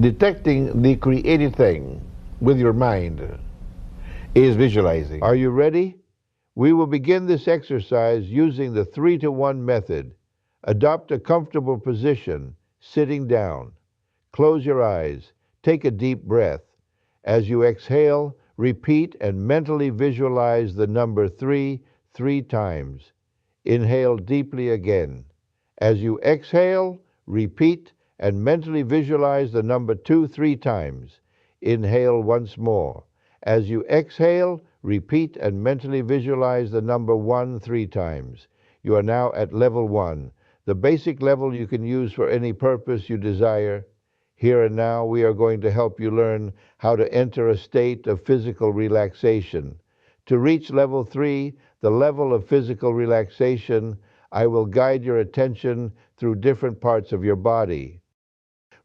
Detecting the creative thing with your mind is visualizing. Are you ready? We will begin this exercise using the 3-to-1 method. Adopt a comfortable position, sitting down. Close your eyes. Take a deep breath. As you exhale, repeat and mentally visualize the number 3 times. Inhale deeply again. As you exhale, repeat and mentally visualize the number 2 times. Inhale once more. As you exhale, repeat and mentally visualize the number 1 times. You are now at level 1, the basic level you can use for any purpose you desire. Here and now, we are going to help you learn how to enter a state of physical relaxation. To reach level 3, the level of physical relaxation, I will guide your attention through different parts of your body.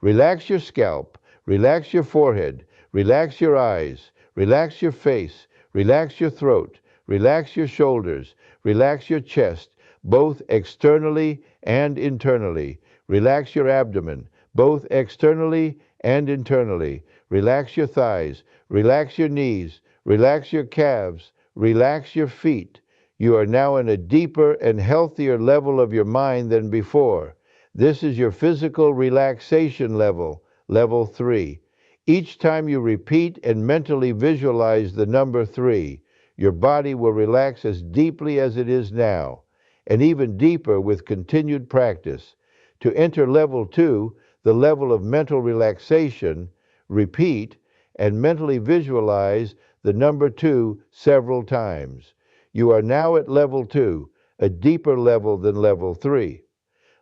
Relax your scalp, relax your forehead, relax your eyes, relax your face, relax your throat, relax your shoulders, relax your chest, both externally and internally. Relax your abdomen, both externally and internally. Relax your thighs, relax your knees, relax your calves, relax your feet. You are now in a deeper and healthier level of your mind than before. This is your physical relaxation level, level 3. Each time you repeat and mentally visualize the number 3, your body will relax as deeply as it is now, and even deeper with continued practice. To enter level 2, the level of mental relaxation, repeat and mentally visualize the number 2 several times. You are now at level 2, a deeper level than level 3.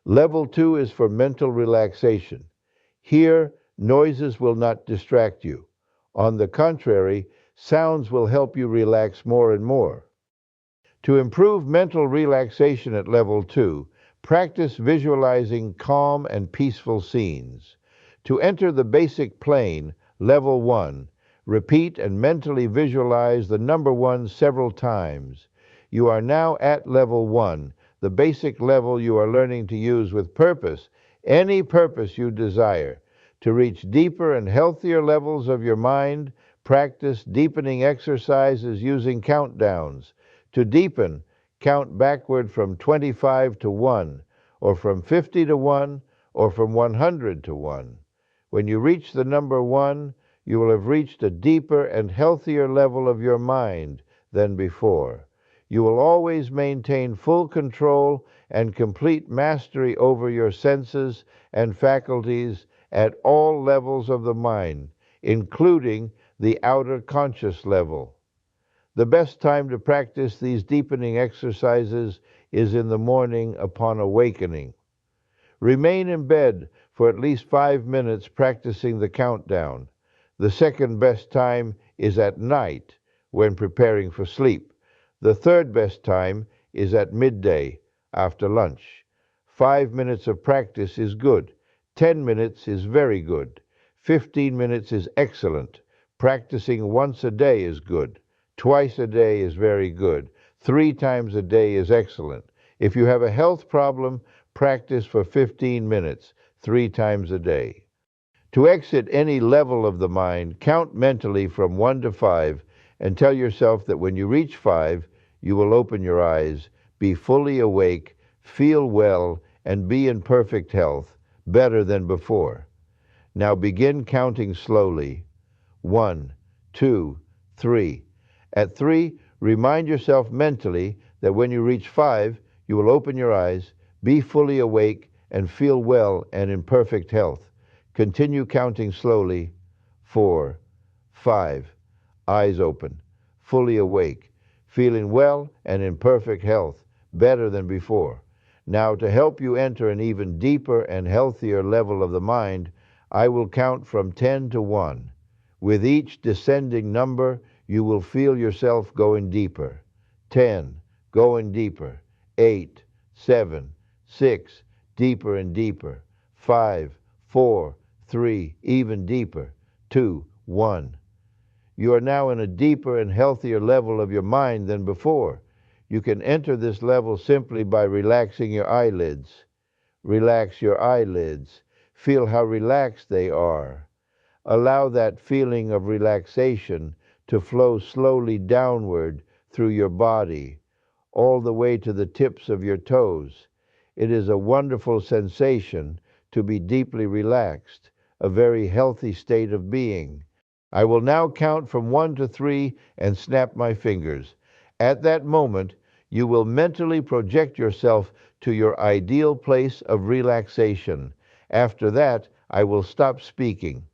Level 2 is for mental relaxation. Here, noises will not distract you. On the contrary, sounds will help you relax more and more. To improve mental relaxation at level 2, practice visualizing calm and peaceful scenes. To enter the basic plane, level 1, repeat and mentally visualize the number 1 several times. You are now at level 1, the basic level you are learning to use with purpose, any purpose you desire. To reach deeper and healthier levels of your mind, practice deepening exercises using countdowns. To deepen, count backward from 25 to 1, or from 50 to 1, or from 100 to 1. When you reach the number 1, you will have reached a deeper and healthier level of your mind than before. You will always maintain full control and complete mastery over your senses and faculties at all levels of the mind, including the outer conscious level. The best time to practice these deepening exercises is in the morning upon awakening. Remain in bed for at least 5 minutes practicing the countdown. The second best time is at night when preparing for sleep. The third best time is at midday after lunch. 5 minutes of practice is good. 10 minutes is very good. 15 minutes is excellent. Practicing once a day is good. Twice a day is very good. 3 times a day is excellent. If you have a health problem, practice for 15 minutes, 3 times a day. To exit any level of the mind, count mentally from 1 to 5 and tell yourself that when you reach 5, you will open your eyes, be fully awake, feel well, and be in perfect health, better than before. Now begin counting slowly. 1, 2, 3. At 3, remind yourself mentally that when you reach 5, you will open your eyes, be fully awake, and feel well and in perfect health. Continue counting slowly. 4, 5. Eyes open, fully awake, feeling well and in perfect health, better than before. Now, to help you enter an even deeper and healthier level of the mind, I will count from 10 to 1. With each descending number, you will feel yourself going deeper. 10, going deeper. 8, 7, 6, deeper and deeper. 5, 4, 3, even deeper. 2, 1. You are now in a deeper and healthier level of your mind than before. You can enter this level simply by relaxing your eyelids. Relax your eyelids. Feel how relaxed they are. Allow that feeling of relaxation to flow slowly downward through your body, all the way to the tips of your toes. It is a wonderful sensation to be deeply relaxed, a very healthy state of being. I will now count from 1 to 3 and snap my fingers. At that moment, you will mentally project yourself to your ideal place of relaxation. After that, I will stop speaking.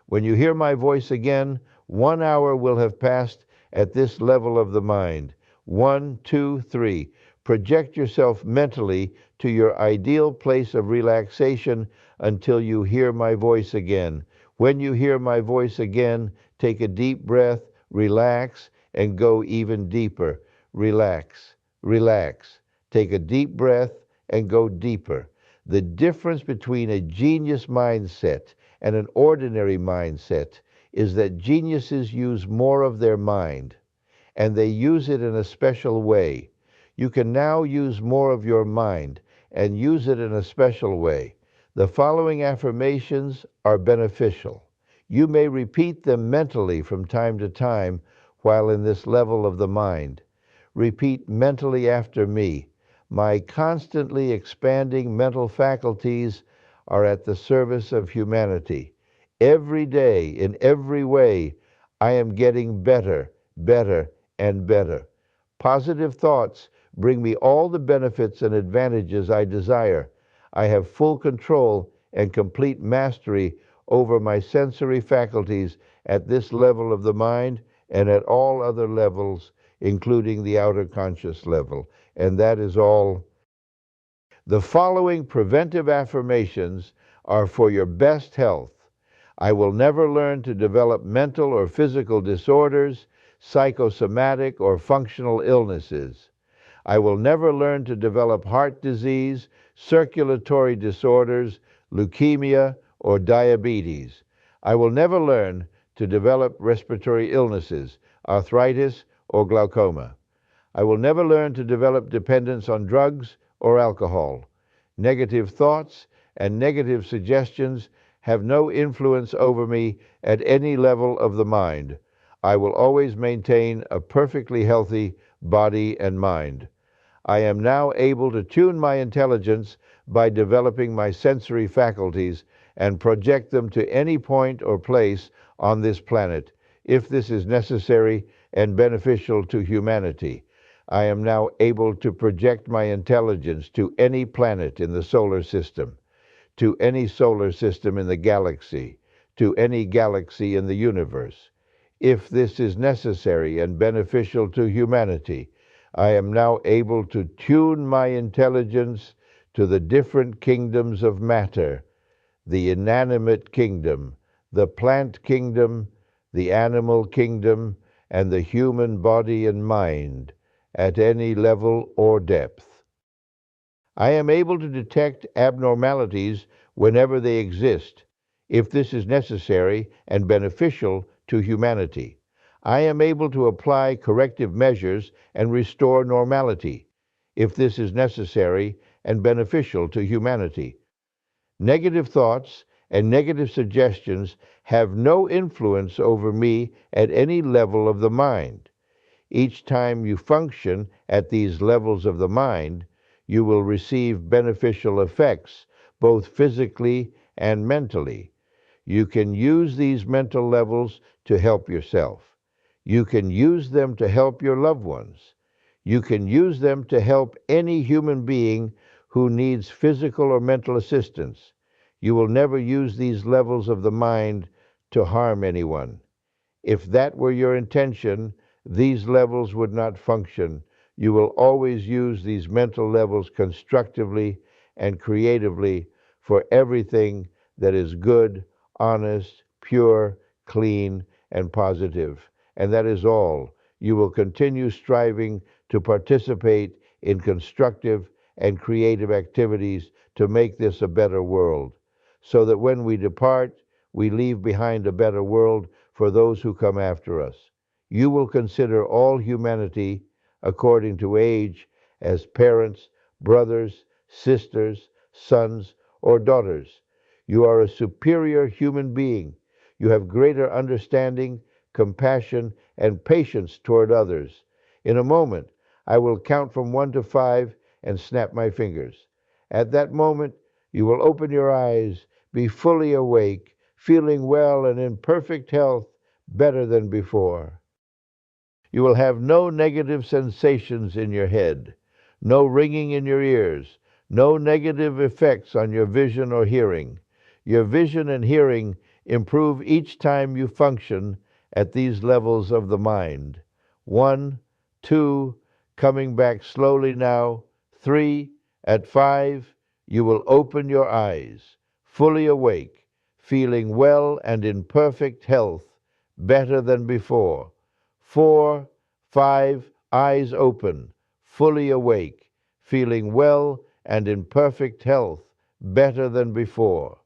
When you hear my voice again, 1 hour will have passed at this level of the mind. 1, 2, 3. Project yourself mentally to your ideal place of relaxation until you hear my voice again. When you hear my voice again, take a deep breath, relax, and go even deeper. Relax, relax. Take a deep breath and go deeper. The difference between a genius mindset and an ordinary mindset is that geniuses use more of their mind, and they use it in a special way. You can now use more of your mind and use it in a special way. The following affirmations are beneficial. You may repeat them mentally from time to time while in this level of the mind. Repeat mentally after me. My constantly expanding mental faculties are at the service of humanity. Every day, in every way, I am getting better, better, and better. Positive thoughts bring me all the benefits and advantages I desire. I have full control and complete mastery over my sensory faculties at this level of the mind and at all other levels, including the outer conscious level. And that is all. The following preventive affirmations are for your best health. I will never learn to develop mental or physical disorders, psychosomatic or functional illnesses. I will never learn to develop heart disease, circulatory disorders, leukemia, or diabetes. I will never learn to develop respiratory illnesses, arthritis, or glaucoma. I will never learn to develop dependence on drugs or alcohol. Negative thoughts and negative suggestions have no influence over me at any level of the mind. I will always maintain a perfectly healthy body and mind. I am now able to tune my intelligence by developing my sensory faculties and project them to any point or place on this planet, if this is necessary and beneficial to humanity. I am now able to project my intelligence to any planet in the solar system, to any solar system in the galaxy, to any galaxy in the universe. If this is necessary and beneficial to humanity, I am now able to tune my intelligence to the different kingdoms of matter, the inanimate kingdom, the plant kingdom, the animal kingdom, and the human body and mind, at any level or depth. I am able to detect abnormalities whenever they exist, if this is necessary and beneficial to humanity. I am able to apply corrective measures and restore normality, if this is necessary and beneficial to humanity. Negative thoughts and negative suggestions have no influence over me at any level of the mind. Each time you function at these levels of the mind, you will receive beneficial effects, both physically and mentally. You can use these mental levels to help yourself. You can use them to help your loved ones. You can use them to help any human being who needs physical or mental assistance. You will never use these levels of the mind to harm anyone. If that were your intention, these levels would not function. You will always use these mental levels constructively and creatively for everything that is good, honest, pure, clean, and positive. And that is all. You will continue striving to participate in constructive and creative activities to make this a better world, so that when we depart, we leave behind a better world for those who come after us. You will consider all humanity, according to age, as parents, brothers, sisters, sons, or daughters. You are a superior human being. You have greater understanding, compassion, and patience toward others. In a moment, I will count from 1 to 5 and snap my fingers. At that moment, you will open your eyes, be fully awake, feeling well and in perfect health, better than before. You will have no negative sensations in your head, no ringing in your ears, no negative effects on your vision or hearing. Your vision and hearing improve each time you function at these levels of the mind. 1, 2, coming back slowly now. 3, at 5, you will open your eyes, fully awake, feeling well and in perfect health, better than before. 4, 5, eyes open, fully awake, feeling well and in perfect health, better than before.